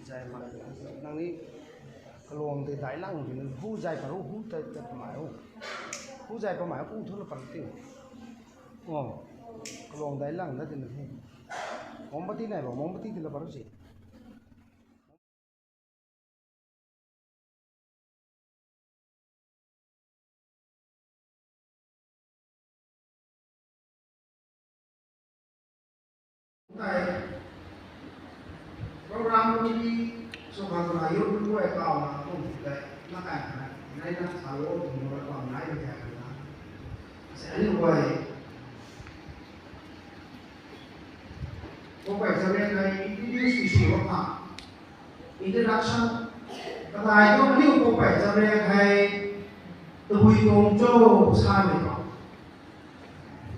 dài mà đang đi luồng từ đại lăng thì hú dài cả hú tới mãi hú dài có mãi hú thôi là bằng tiêu luồng đại lăng đó thì được mong bắt tí này bảo mong bắt tí thì là bằng gì program ini soal layu dua tahun aku tidak makan, naik nak selalu menolak orang lain macam saya ni buat, buat sebenarnya ini isu apa? Introduction, kata itu ni buat sebenarnya tujuh tongjo sama itu,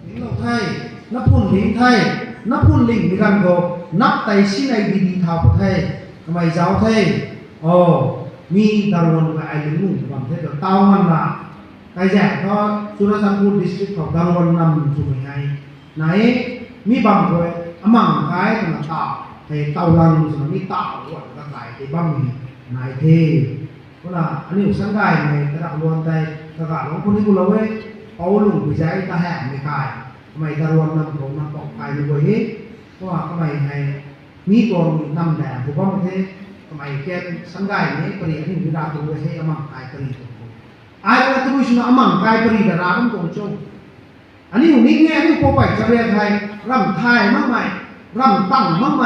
ini Thai, nak pun link Thai, nak pun link dengan go. Nắp tay xin này đi thảo thầy mày giáo thầy mi đào luận và ai đứng ngủ bằng thế được tao man là cái dạng có Surasapur district of đào luận nằm chủ mình này nãy mi bằng rồi mảng cái là tạo thầy tàu lần rồi mi tạo gọi là lại cái băng này thì có là anh hiểu sáng gài này cái đào luận đây tất cả nó không đi cùng lâu ấy áo lủng bị cháy ta hẹn mày cài mày đào luận nằm cũng nằm bọc cài như vậy hếtก็ทำไมให้มีตัวนำแดดถูกต้องไหมทำไมแกสังกัดนี้ปริยัติวิดาตัวให้อมังกายปริยัติไอ้เราตัวชินอมังกายปริยัติราบตรงจงอันนี้อยู่นี่ไงนี่พอไปจะเรียนไทยรำไทยมั่งไหมรำตั้งมั่งไหม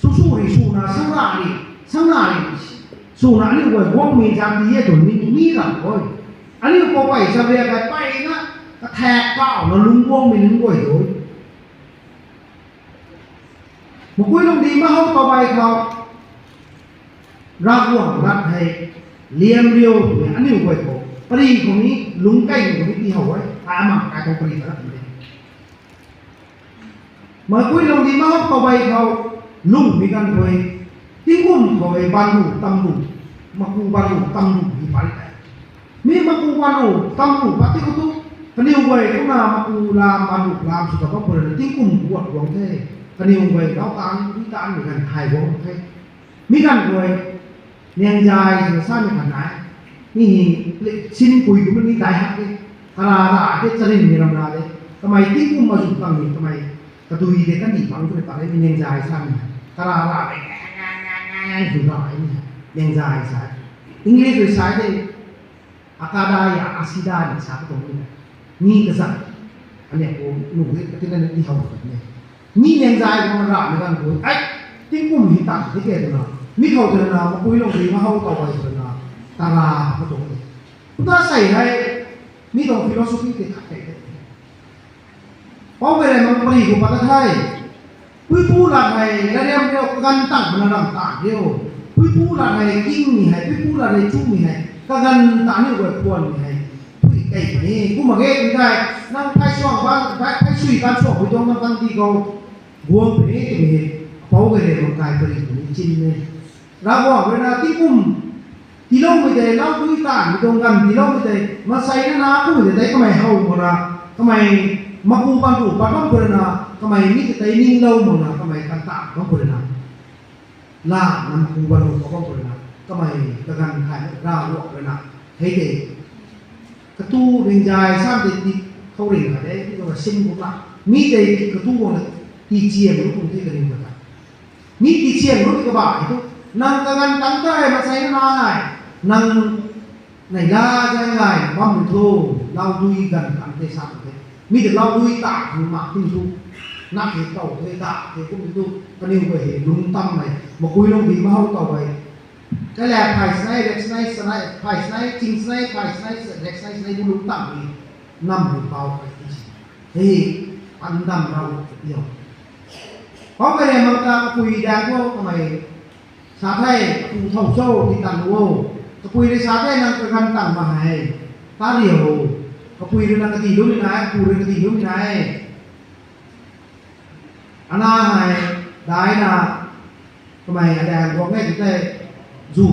สู้ๆดิสู้นะสังกัดดิสู้นะนี่ว่าว่องมีจำดีตัวนี้มีหลังเลยอันนี้พอไปจะเรียนไทยไปนะแทกเปล่าแล้วลุงว่องมีลุงก่อยด้วยmột cuối lông đi mà không có bàiเขาra quảngรัฐให้เลี้ยงเรียวอันนี้ก็ไว้ปรีของนี้ลุงไก่ของนี้ที่เขาไว้ตามมาการปรีรัฐเลยเมื่อcuối lông đi mà không có bàiเขาลุงมีกันไว้ที่กุ้มเขาไว้บานหูตำหูมากูบานหูตำหูมีไปแต่มีมากูบานหูตำหูปฏิกุตุอันนี้ไว้ก็มากูลามบานหูลามสุดท้ายก็เปิดที่กุ้มปวดหวงเท่อันนี้องค์ไว้เราตามวิจารณ์เหมือนกันหายวงให้มีกันเลยเนียงใจจะสร้างในขนาดนี่ชิ้นปุ๋ยก็มันมีได้ฮักเลยตลาดที่จะเล่นมีรำนาเลยทำไมที่กุ้งมาสุดตั้งนี่ทำไมกระตุยเด็กกันดีฟังด้วยตาเลยมีเนียงใจสร้างตลาดไปสุดท้ายนี่เนียงใจสายอังกฤษด้วยสายเลยอากาศได้อาซิดาเนี่ยสายตรงนี้นี่ก็สั่งอันนี้ผมหนุ่มที่นั่นที่เขาแบบนี้มีเลี้ยงใจของมันรักในการคุยไอ้ที่กุ้มหิตังที่เกิดนะมีเขาเจอนะมาคุยลงดีมาเขาต่อไปเจอนะตาราเขาตรงนี้คุณตาใส่ให้มีตรงฟิโลโซฟีที่ขัดใจเพราะเวลามันปรีกุปัตไทยผู้หลักให้แล้วเรียกกันตั้งมันระดับต่างเดียวผู้หลักให้กิ้งมีให้ผู้หลักให้ชุ่มมีให้กันต่างนี่ก็ควรมีให้ผู้ใหญ่นี่ผู้มาเก็บไม่ได้นั่งไพ่ช่วงบ้านไพ่ช่วยบ้านช่วงไปตรงนั้นที่เขาบวมไปนี่มีเผาไปเลยมันกลายเป็นจริงเลยเราบอกเวลาที่กุ้มที่เราไม่ได้เราคุยต่างตรงกันที่เราไม่ได้มาใส่น้ำผู้ไม่ได้ทำไมเฮาหมดนะทำไมมาปูปันรูปันต้องเปิดนะทำไมนี่จะได้นิ่งเราหมดนะทำไมกันต่างต้องเปิดนะล่ามันปูปันรูต้องเปิดนะทำไมตะกันขายร่าลวกเลยนะให้เด็กกระตู้เรียงใจสร้างติดเขาเรียงอะไรที่เราซิ่งพวกละมีแต่กระตู้เนี่ยตีเจียงรู้คนที่กระดิ่งเหมือนกันมีตีเจียงรู้ที่กระบะituนั่งกันตั้งใจมาใช้นาไงนั่งในล่าใจไงว่ามือโทเราดุยกันอันเตสังเลยมีแต่เราดุยตาคือหมากที่สุดนักเหตุเก่าเหตุตาเหตุกุ้งที่สุดก็นิ่งไปเห็นลุงตั้มเลยมาคุยลงดีมาเข้าต่อไป cái là phải snai đẹp snai snai phải snai chính snai phải snai đẹp snai snai bulu tạm đi nằm được vào phải thì ăn nằm vào nhiều có cái này mà ta quỳ đang có mày xá thay cụ thầu sâu thì tặng vô cái quỳ đấy xá thay năng cái gần tặng mà hay ta điều cái quỳ đấy năng cái gì đúng như này cụ đấy cái gì đúng như này anh này đấy là cái mày đang có nghe chúng ta dù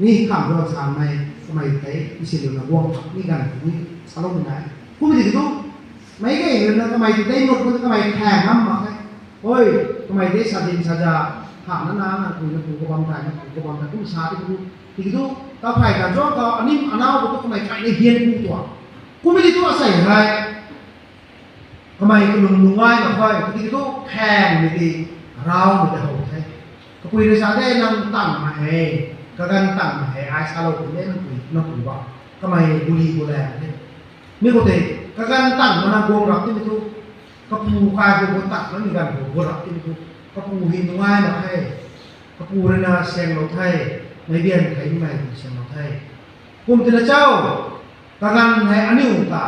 นี่ขับรถสามในสมัยไทยที่เสียงระวงนี่กันนี่สารพัดนะกูไม่ติดตู้ไม่ก็เห็นนะทำไมถึงได้หมดทำไมแข่งน้ำมาไงโอ้ยทำไมได้สาดินสาจาถามนั้นนะกูจะกูก็บำไทยกูบำไทยกูสาดิกูติดตู้เราไผ่กันจ้องเราอันนี้อันนั้นกูทำไมไผ่ในเฮียนกูตัวกูไม่ติดตู้ใส่อะไรทำไมกูลุงลุงไหวมาค่อยติดตู้แข่งไม่ติดเราไม่ได้เอาใช่ก็คุยในสาได้นั่งตั้งมาให้ก็กันตั้งมาให้ไอ้สาวเราเนี่ยนั่งคุยว่าทำไมบุรีบุแลเนี่ยไม่กูเตะก็กันตั้งมานั่งวงรับที่ไม่ถูกก็ปูคายกูตัดแล้วมีการวงรับที่ไม่ถูกก็ปูหินไหวมาให้ก็ปูเรนาเสียงเราไทยในเบียนไทยที่ไหนเสียงเราไทยกลุ่มที่เจ้าก็กันให้อันนี้อุตา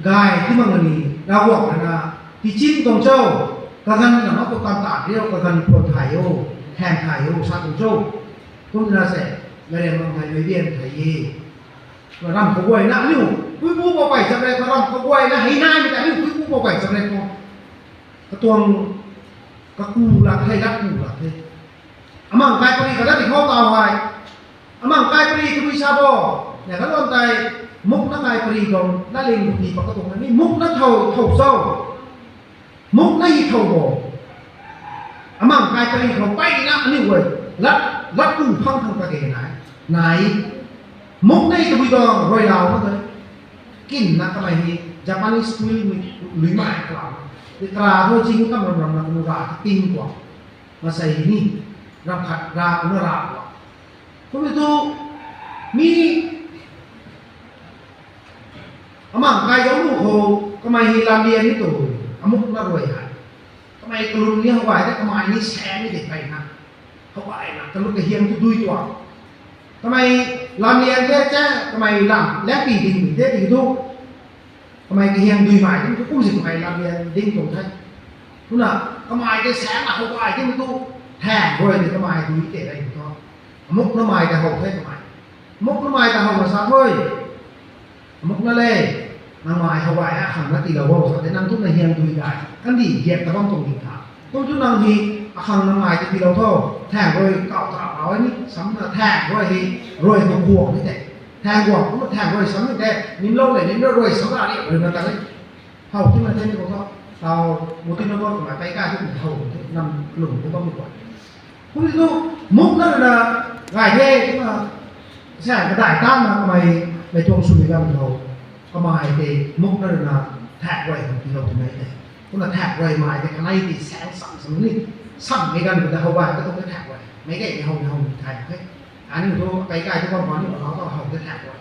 gàiที่มันนี่เราบอกนะที่จิ้มตรงเจ้าก็กันอย่างนั้นก็การตัดเรียกก็กันปวดถ่ายโอแทนถ่ายโอซาตรงเจ้าพวกนั้นเสร็จแล้วเรียนบางไทยเรียนไทยยี่เราทำขบวนนะนี่ผู้ผู้บอกไปสำเร็จก็ทำขบวนนะให้นายไม่แต่นี่ผู้ผู้บอกไปสำเร็จก็ตัวก็กูรักให้รักกูรักให้อามั่งกายปรีก็ได้ติดข้อต่อไปอามั่งกายปรีคือวิชาบ่เนี่ยก็โดนใจมุกนักไงปรีกองนั่นเองดีปกตินี่มุกนักเท่าเศร้ามุกนักอีเท่าบ่อามั่งกายปรีเขาไปนะอันนี้เว้ยรัดกูพังทางประเทศไหนมุกนักตัววิจารณ์รอยดาวมาเลยกินนะทำไมนี่ญี่ปุ่นสกุลมีหรือไม่กล่าวที่ตราโดยจริงก็มันรังนุราติ้งกว่ามาใส่นี่รับขัดราอุนรากว่าเพราะituมีอามั่งกายย้อมลูกโหทำไมลำเลียนนี่ตัวอามุกน่ารวยหายทำไมกลุ่มนี้เขาไหวแต่ทำไมนี่แชร์นี่เด็กไปนะเขาไหวนะแต่ลูกกระเฮียมทุกดุยตัวทำไมลำเลียนแค่ทำไมลำและปีดิ่งเด็กอีกทุกทำไมกระเฮียมดุยใหม่ที่เขาพูดสิทำไมลำเลียนดิ่งตรงไทยทุกน่ะทำไมได้แชร์มาเขาไหวที่มันตู้แทงด้วยทำไมดุยเตะอะไรอยู่ท้อมุกน้ำไม้แต่หกให้ทำไมมุกน้ำไม้แต่หกมาซาเฮ้ยมุกนั่นเลยนางไม้เขาไหวอาขังนักตีเราว่าสัตว์นั่งทุกในเฮียนดุยได้กันดีเหยียบแต่ต้องตรงนี้ค่ะต้องจุดนางทีอาขังนางไม้จะตีเราเท่าแทงด้วยเก่าตราเอาไว้นี่ซ้ำแทงด้วยทีรวยตัวบวกนี่แต่แทงบวกก็แทงด้วยซ้ำนี่แต่นิ่มโลกเลยนิ่มรวยซ้ำอะไรเลยนะแต่เลยเขาที่มันเท่นี่เขาเราโมตินวอลกับไปกล้าที่มันเขานำหลุมก็ต้องมีก่อนคุณดูมุกนั่นนะไงเท่ที่มาใช่กระต่ายตั้งมาทำไมในช่วงสุริยะเราทำไมเท่มุกนั่นนะแทกไว้ของเราทำไมเนี่ยคุณน่ะแทกไว้มาแต่ข้างในติดแสงสั่งสมนี่สั่งไม่กันแต่เขาว่าก็ต้องแทกไว้ไม่ได้ในห้องไทยเฮ้ยอันนี้ตัวไปกล้าที่ความร้อนนี่เราต้องห้องแทกไว้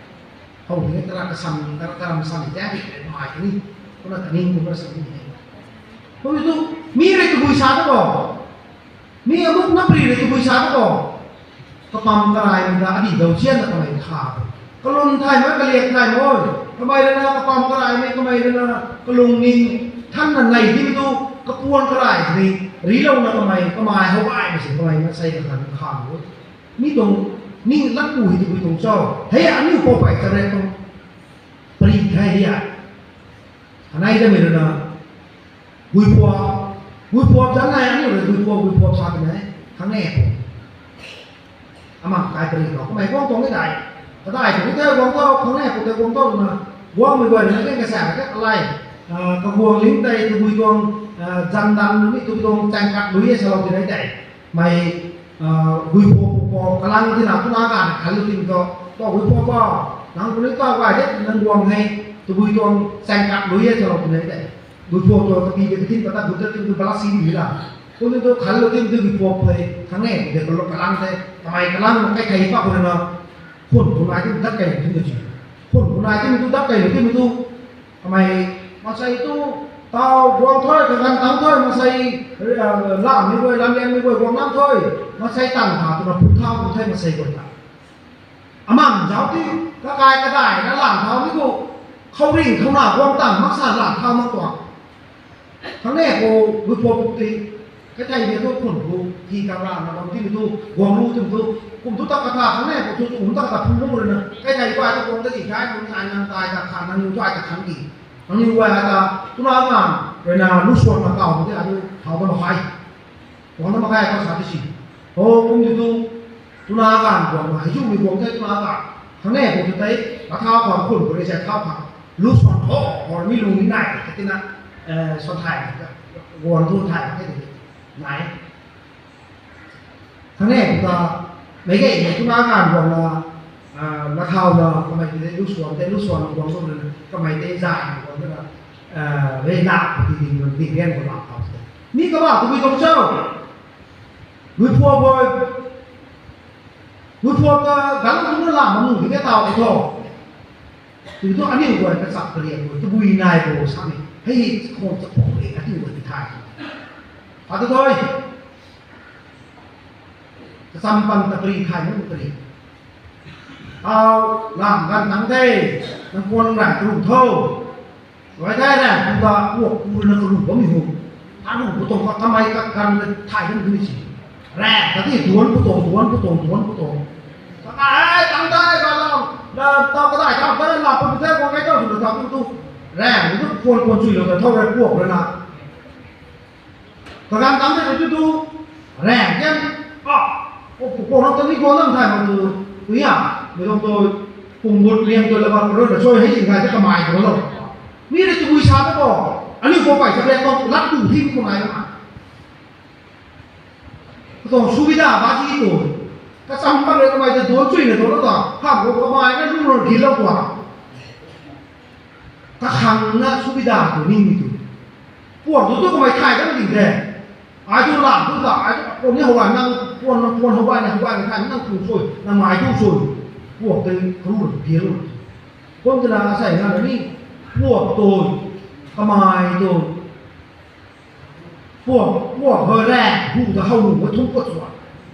ห้องนี้ตลาดกระสันตลาดสั่งแจ้งไปเป็นหมายนี่คุณน่ะนี่คุณก็สั่งนี่คุณดูมีอะไรตัวบุญชาติบ่มีอาวุธนับรีเลยตัวบุญชาติบ่ก็ปั๊มกระไรมันอดีตเราเชี่ยนทำไมขาดก็ลงไทยมันก็เรียกไทยโอ้ยทำไมเลยนะก็ปั๊มกระไรไม่ทำไมเลยนะก็ลงนินท่านนั่นไหนที่ไม่ดูก็ปวนกระไรสิรีเรานะทำไมก็มาเขาไหวมาสิทำไมมาใส่กันขาดนี่ตรงนี่รักกูที่กูตรงเจ้าเฮ้ยอันนี้พอไปจะได้ตรงปรีไทยเนี่ยอันไหนจะไม่รู้นะบุยพัวจังไงอันนี้เลยบุยพัวชาติไหนครั้งแรกอามั่งกายปรีเขาก็ไม่ว่องตรงไม่ได้ก็ได้ถึงที่เจอว่องโตครั้งแรกกูเจอว่องโตมาว่องไม่บ่อยนะเรื่องกระแสก็อะไรกระบวนลิ้นใจตัวบุยตรงจันดันนี่ตัวตรงจังกัดลุยสลับที่ไหนใจไม่บุยพัวกำลังที่หนักทุกอาการขันลุยก็บุยพัวก็หลังคนนี้ก็ว่าเด็กนั่งวงให้ตัวบุยตรงจังกัดลุยสลับที่ไหนใจบุยพัวตัวตะกี้เป็นที่ประทับบุตรที่เป็นบาลซีนี่ละคนนี้ตัวขันลุยที่บุยพัวเลยครั้งแรกเด็กก็กำลังเลยทำไมกำลังใกล้ๆป้าคนนั้นคนคนไหนที่มันดักไก่ที่มันจีคนคนไหนที่มันดักไก่หรือที่มันตู้ทำไมมาใส่ตู้ tao quăng thôi cái gần tao thôi mà xây làm như vậy làm em như vậy quăng lắm thôi mà xây tầng thả tụi nó phun thao cũng thay mà xây quần lại mảng giáo tí các cái đài nó làm thao với cô không rình không nào quăng tầng mắc sàn làm thao mắc quả tháng này cô vượt qua công ty cái thầy này tôi khẩn cô thì càng làm là bằngที่tôi quăng lu từng tôi cùng tôi tất cả tháng này của tôi cũng tất cả phun lu rồi nè cái thầy qua tôi quăng cái gì cái cũng ai năng tài cả khả năng nhiều cho ai cả kháng gì nó như vậy là chúng ta làm rồi là lúc xuân là cầu cái là tôi thảo nó hay còn nó hay có sao thì gì cũng như tôi chúng ta làm của mà ví dụ như của chúng ta làm tháng này của tôi thấy là thao còn khuẩn của đây sẽ thao thẳng lúc xuân họ còn như lùi như này cái tên là xuân thải còn thôn thải cái gì này tháng này chúng ta mấy cái này chúng ta làm gọi là thao là cái này thì lúc xuân còn không được cái này thì dài còn tức là về nạp thì mình đen của bạnนี่ก็ว่าคุณผู้ชมngười phùก็gắn chúng nó làm mà ngủ cái tàu này thôi từ đó anh em gọi cái sạp liền rồi cái bùi này của sao này hay không sẽ bỏ để anh em gọi cái thải à thôi cái xăm bằng tập đi thải nó tập đi làm gần thắng thế nó quân lại cái đủ thô nói thế này chúng ta buộc nó đủ có mình hùng anh đủ của tổng tham ai các gần thải nó cái gì rẻ cái gì tuấn của tổng ai tăng tay vào là tao có giải pháp đấy là không thế có cái tao được tao tu rẻ nó quân chui được thôi rồi buộc rồi nào còn làm tăng thế tu rẻ chứ của nó tới có năm thải mà từ quý à với ông tôi cùng một liền tôi là bạn rồi là chơi hết gì cái mài của nó rồi nghĩ là tôi sao cái bỏ anh có phải sẽ lên con lắp đủ thêm con này mà còn suy ra ba chi tuổi cái xong bắt được mày thì đối chuyện này nó là hàng của mày nó luôn rồi thì lâu quá các hàng nó suy ra của mình thì của tôi mày khai cái gì thế ai tôi làm tôi giả ai còn như hậu quả năng quân hậu quả này khai năng cùng rồi là mày tu rồi của tôi không được kia luôn con thì là xảy ra đấy của tôi cái mày tôi của hơi rẻ hù ta hầu nó không có chuyện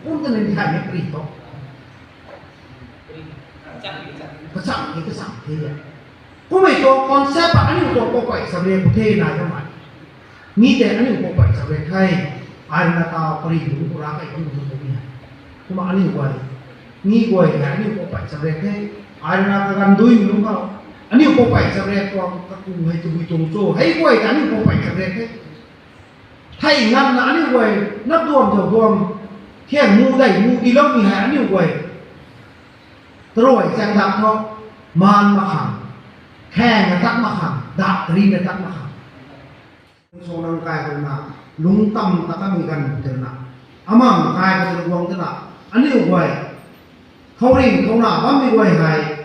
con cái này thành cái gì không cái sẵn thế này có mấy cái concept anh ấy có phải sao đây có thế này không ạ nghĩ thế anh ấy có phải sao đây thay ai là tao phải dùng của ra cái cũng được như này nhưng mà anh ấy quay nghĩ quay thì anh ấy có phải sao đây thế ai là cái gần đuôi đúng không anh ấy có phải sao đây con các cùng hay tụi chúng tôi hay quay anh ấy có phải sao đây thế thay ngăn là anh ấy quay nắp đuông thầu đuông khen mu đẩy mu đi lông thì anh ấy quay rồi sang đạp nó man mà hẳn khen là tắt mà hẳn đạp rin là tắt mà hẳn số năng cài của nó lúng tâm ta các mình gần từ nào amang cài của nó quăng thế nào anh yêu quay không rin không nào bám đi quay hay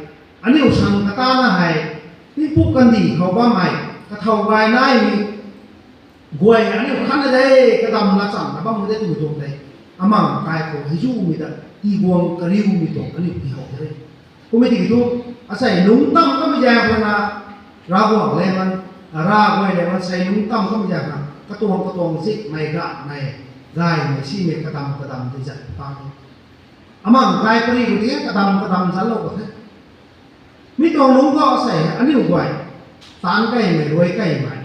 anh yêu sang ta ta là hay đi phúc cần gì không bám hay cái thầu vài nay quay anh yêu khăn đây cái đầm là sẵn là bám cái tụi tụi đấy amang cài của ví dụ mình đã ibuang kariu gitu kan itu hore komedi gitu asai nungtam kami jangan na ragu leman ragu leman sai nungtam kami jangan ketuang sik mai gai mai si mai katam tidak pang amang gai peri gitu katam salo ko the mi to nung ko asai ani ugwai tan kai mai roi kai mai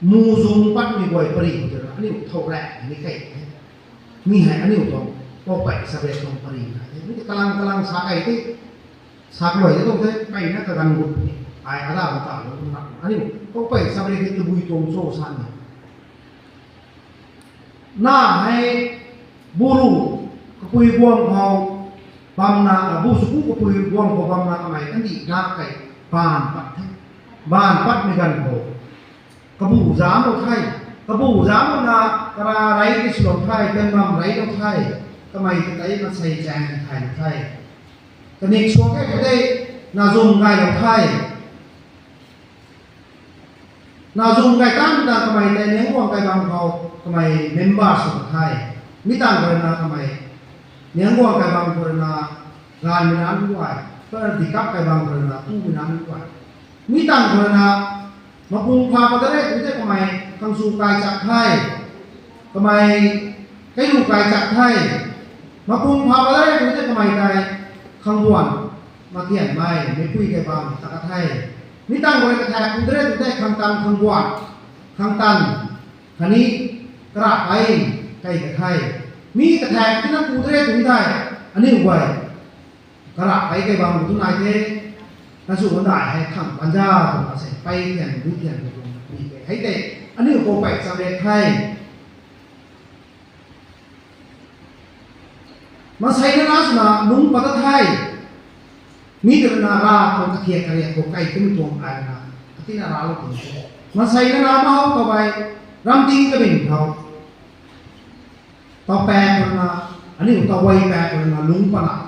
mu zum pat mi gwai peri gitu ani thau ra ni kai mi hai ani utong có bảy sao về trong phần những cái kalang xa cái thế xa cái loại không thế cái nó cả gần một ai ở đâu cả nó anh em có bảy sao về cái bùi tôm sô san này na hay buru cái bùi quang hào băm na bù súp cái bùi quang hào băm na cái này cái gì na cái bàn bắt mới gần hồ cái bù giá một thay cái bù giá một là cái đấy cái sườn thay cái mầm đấy nó thay cái mày cái nó xây trang thành thay cái này số cái đây là dùng ngày đầu thay là dùng ngày tám là cái mày đây nếu qua cái bằng vào cái mày member số thay mỹ tăng rồi là cái mày nếu qua cái bằng rồi là ngày mình ăn ngoài cái thì các cái bằng rồi là tu mình ăn ngoài mỹ tăng rồi là มาพุงพาไปได้ถึงจะทำไมทางสู่กายจักให้ทำไมให้ดูกายจักให้มาพุงพาไปได้ถึงจะทำไมใจข้างบนมาเทียนไม่คุยกันบางตะกะไทยนี่ตั้งไว้กระแทกคุณได้ถึงได้ข้างตันข้างบนข้างตันทีนี้กระไปใกล้กระไทยมีกระแทกที่นั่นคุณได้ถึงได้อันนี้ไว้กระไปใกล้บางทุนายเทนั่นสู่คนได้ให้ข้างปัญญาตัวมาเสร็จไปเทียนวิเทียนตรงนี้ให้เด็กอันนี้โกไปสำเร็จให้มาใช้ในลักษณะนุ่งปัตไทยมีแต่นาราคนตะเคียนกระเรียนโกไก่ขึ้นตัวไอ้นะที่นาราเราถึงมาใช้ในนามาเขาต่อไปรำดิ้งกระบิ่งเขาต่อแปลคนนะอันนี้ต่อไวแปลคนนะลุงปนัก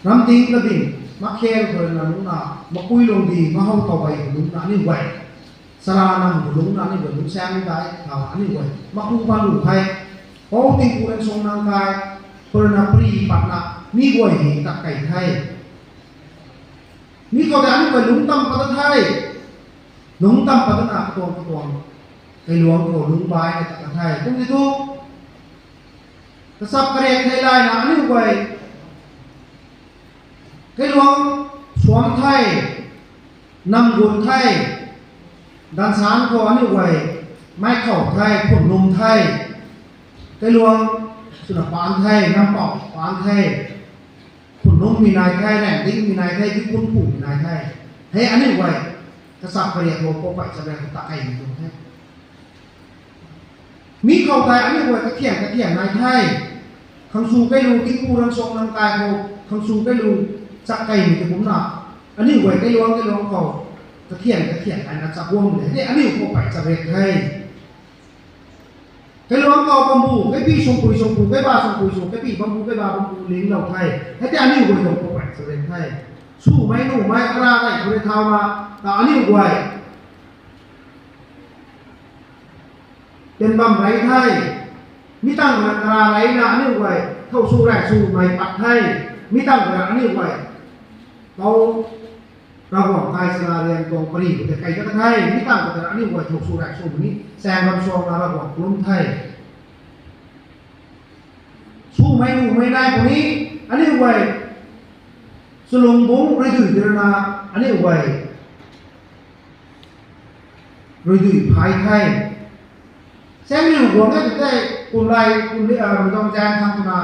รำดิ้งกระบิ่งมาเคียนคนนะลุงนะมาคุยลงดีมาเขาต่อไปลุงนะนี่ไวสลานังลุงนะนี่ลุงแซมไม่ได้เขาอันนี้ไวมาคุยมาลุงไทยเพราะติงกูเองทรงนางกายปรณปรีปัตนะมีกวยหิตะไก่ไทยมีเขาแต่อันนี้ไวลุงตั้มปัตไทยลุงตั้มปัตนะตัวไอ้หลวงโกลุงบายในตะไทยตรงนี้ทุกกระสับกระเรียกไทยลายนะอันนี้ไวไอ้หลวงสวมไทยนำบุญไทยดันสารก็อันนี้ไวไม้เข่าไทยผลนมไทยไอ้หลวงสุนทรปานไทยน้ำเปล่าปานไทยผลนมมีนายไทยแหล่งดิ้งมีนายไทยที่คุ้นผูมีนายไทยให้อันนี้ไวกระสับกระเรียกโลโก้ไปแสดงตะไก่ตรงนี้มีเข่าไทยอันนี้ไวกระเทียมนายไทยคังสูไก่ลูที่กูรังทรงรังกายโกคังสูไก่ลูจักไก่มีแต่ผมหนักอันนี้ไวไก่หลวงเขากระเทียมอันนั้นจักวงเลยนี่อันนี้โกไปแสดงไทยไก่หลวงเขาบำบูไก่พี่ชมพูไก่บ้าชมพูไก่พี่บำบูไก่บ้าบำบูลิงเราไทยให้แต่อันนี้ไวโกไปแสดงไทยสู้ไหมหนูไหมกระไรคนในเท้ามาแต่อันนี้ไวเป็นบำไรไทยมิตั้งกระไรนะอันนี้ไวเข้าสู้แรกสู้ใหม่ปัดไทยมิตั้งกระอันนี้ไวเราหวังไทยสลาเรียนกองปรีแต่ไก่กระไทยมิตั้งกระอันนี้ไวถูกสู้แรกสู้นี้แซงลำซองเราหวังล้มไทยสู้ไหมหนูไม่ได้คนนี้อันนี้ไวสลงบงฤดูเดือนนาอันนี้ไวฤดูภายไทยแซงนี่หัวก็จะได้คุณไรคุณไม่ต้องแจ้งทางนา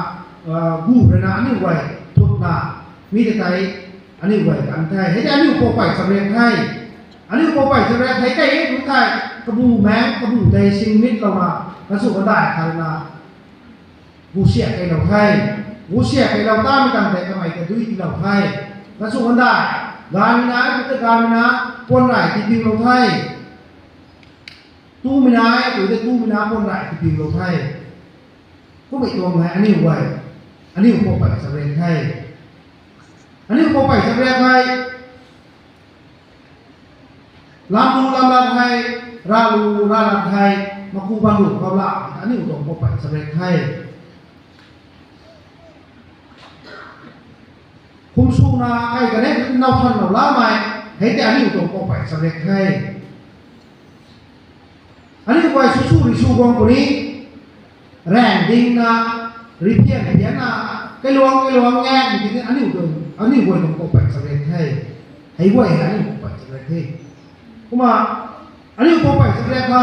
บูเดือนนาอันนี้ไวทุกนามีแต่ใจอันนี้ไวกันไทยให้อันนี้โปไปสำเร็จไทยอันนี้โปไปสำเร็จไทยใกล้ทุกไทยกระบูแมงกระบูใจชิงมิตรเรามากระสุนได้ทางนาบูเสียไก่เราไทยบูเสียไก่เราต้าไม่ต่างแต่ทำไมแต่ด้วยที่เราไทยกระสุนได้งานนะพุทธการนะคนไหนที่พิมพ์เราไทยตู้ไม่ได้หรือจะตู้ไม่ได้คนไหนที่พิมพ์เราไทยก็ไม่ตรงไงอันนี้ไวอันนี้โปไปสำเร็จไทยอันนี้โปไปสำเร็จไทยลำดูลำไทยราลูราลำไทยมาคูบังหลุดเขาละอันนี้ตรงโปไปสำเร็จไทยคุ้มสู้นาใครกันเนี่ยเราทันเราล้าไหมให้แต่อันนี้ตรงโปไปสำเร็จไทยอันนี้ไว้สู้ริสู้กองคนนี้แรงดิ้งนะริเพี้ยนนะไก่หลวงแง่จริงๆอันนี้ตรงอันนี้ไว้ตรงโปไปสำเร็จไทยให้ไว้อันนี้โปไปสำเร็จไทยkumaอันนี้โปไปสำเร็จเขา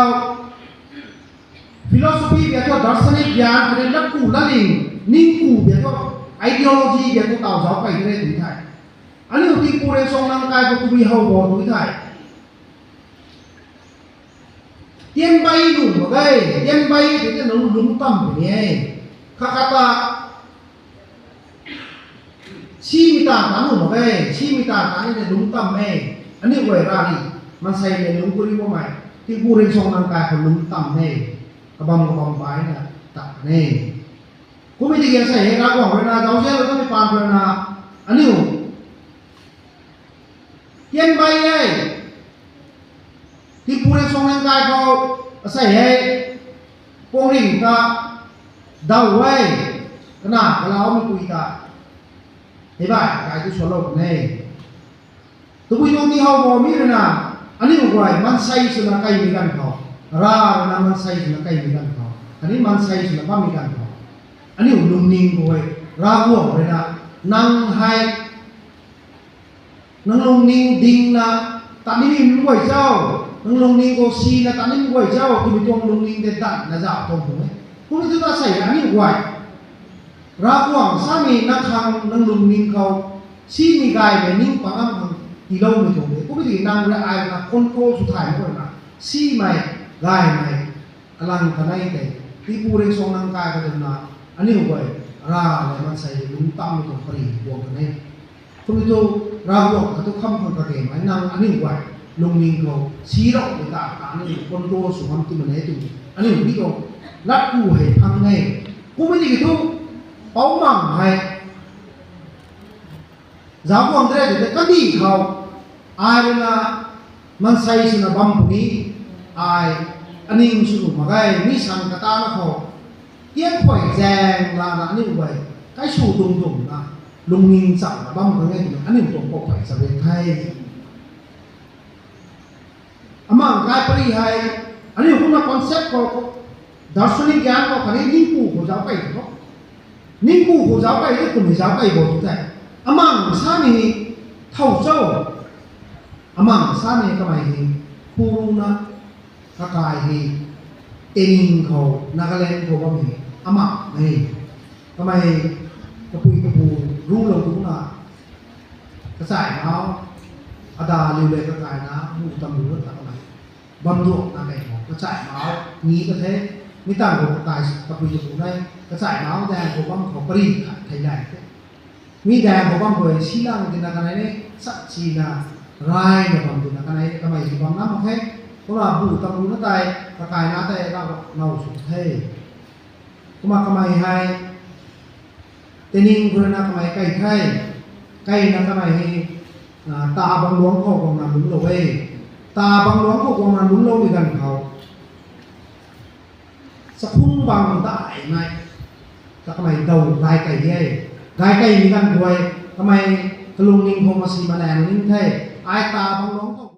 filosofi biar darshanik gyan ada laku laling ningku biar ideologi biar tahu siapa yang dia tu thai ani uti pure song nang kai ko tu hau bo tu thai tien bai nu bagai tien bai tu nu lung tam ni kata chi mita kanu bagai chi mita kanu ni lung tam ani wei rari man sai ni lung puri mo mai ti pure song nang kai ko lung tamกระบำไปเนี่ยตัดนี่กูไม่ได้เกี่ยวใส่ให้รักบอกเวลาเราเชื่อเราต้องไปปานเวลาอันนี้เย็นไปเลยที่ผู้เรียนทรงร่างกายเขาใส่ให้พวกริ่งก็เดาไว้ขนาดเราไม่คุยกันเห็นป่ะกายที่ชวนเราเนี่ยตัวผู้ชมที่เขาบอกมีเลยนะ อันนี้ว่ามันใส่สุนัขไก่มีกันเขารานะมันใส่สุนัขไก่มีกันเขาอันนี้มันใส่สุนัขบ้ามีกันเขาอันนี้ลุงนิงด้วยราห่วงเลยนะนั่งให้นั่งลงนิงดิ่งนะตอนนี้มีมึงไหวเจ้านั่งลงนิงก็ซีนะตอนนี้มึงไหวเจ้าคุณมีตัวลงนิงเด็ดดันนะเจ้าตรงผมไหมคุณไม่ต้องใส่อันนี้ไหวราห่วงสามีนักทางนั่งลงนิงเขาซีมีกายแบบนิ่งปังอันที่เราไม่ถูกเลยก็ไม่ถึงนั่งเรือไอ้นะคนโตสุดท้ายมันนะซีไม่กายไม่อลังกันได้แต่ที่ผู้เรียนทรงนั่งกายกันนะอันนี้ไหวราเนี่ยมันใส่ลุงตั้มตรงปรีบวกกันเนี่ยคุณผู้ชมราบวกกับทุกคำคนประเดี๋ยวมันนั่งอันนี้ไหวลงนิ่งเขาชี้เราในตาอันนี้คนโตสุขภาพที่มันให้ตัวอันนี้พี่ก็รัดกูให้พังไงกูไม่ได้กี่ทุกเป้าหมั่งให้จ้าวงเดียดก็ดีเขาไอ้เวลามันใส่สุนัขบัมพนี้ไอ้อันนี้มันสุนัขมาไงมีสังกัดนะเขาเกี่ยงข่อยแจงลานะนี่ไว้ใครสู้ตรงๆนะลุงนิงสั่งบัมพนี้อันนี้ตรงปกไปสเปนไทยอามั่งกายปริหายอันนี้คุณนักคอนเซ็ปต์เขาดัชนีज्ञानเขาคันนี้นิ่งกูเขาจะไปเขานิ่งกูเขาจะไปที่คุณจะไปบอกทุกท่านอามั่งสามีเท่าเจ้าอามั่งสามีก็ไม่เห็นผู้รู้นะกกายเห็นเอ็นเขานักเล่นเขาก็มีอามั่งไม่ทำไมกระปุยกระปูรู้เราทุกน่ะกระสายเมาอาดาเร็วๆกระกายนะมูตำรวจทำไมบำรุงอะไรของกระสายเมามีกระเทศไม่ต่างกับกระกายกระปุยกระปูได้กระสายเมาแดงเขาบ้างเขาปรีขัดไทยใหญ่มีแดงผมว่าเผยชี้ล่างจินตนาการนี้สักชีนาไรเนี่ยผมจินตนาการนี้ทำไมถึงความน้ำโอเคเพราะว่าบูตำรุนใจประกายน้าใจเราสุดเท่ก็มาทำไมให้เตนิงคุณนาทำไมใกล้ไข่ใกล้นาทำไมให้ตาบางหลวงเขาของนางลุ้นโลเวตาบางหลวงเขาของนางลุ้นโลวีกันเขาสักพุ่งบางได้ไงทำไมเดาลายไก่เย่กายใกล้มีกันด้วยทำไมกลุงนิงพงมาสีมาแลงนิ่งเท่ไอตาบางน้อง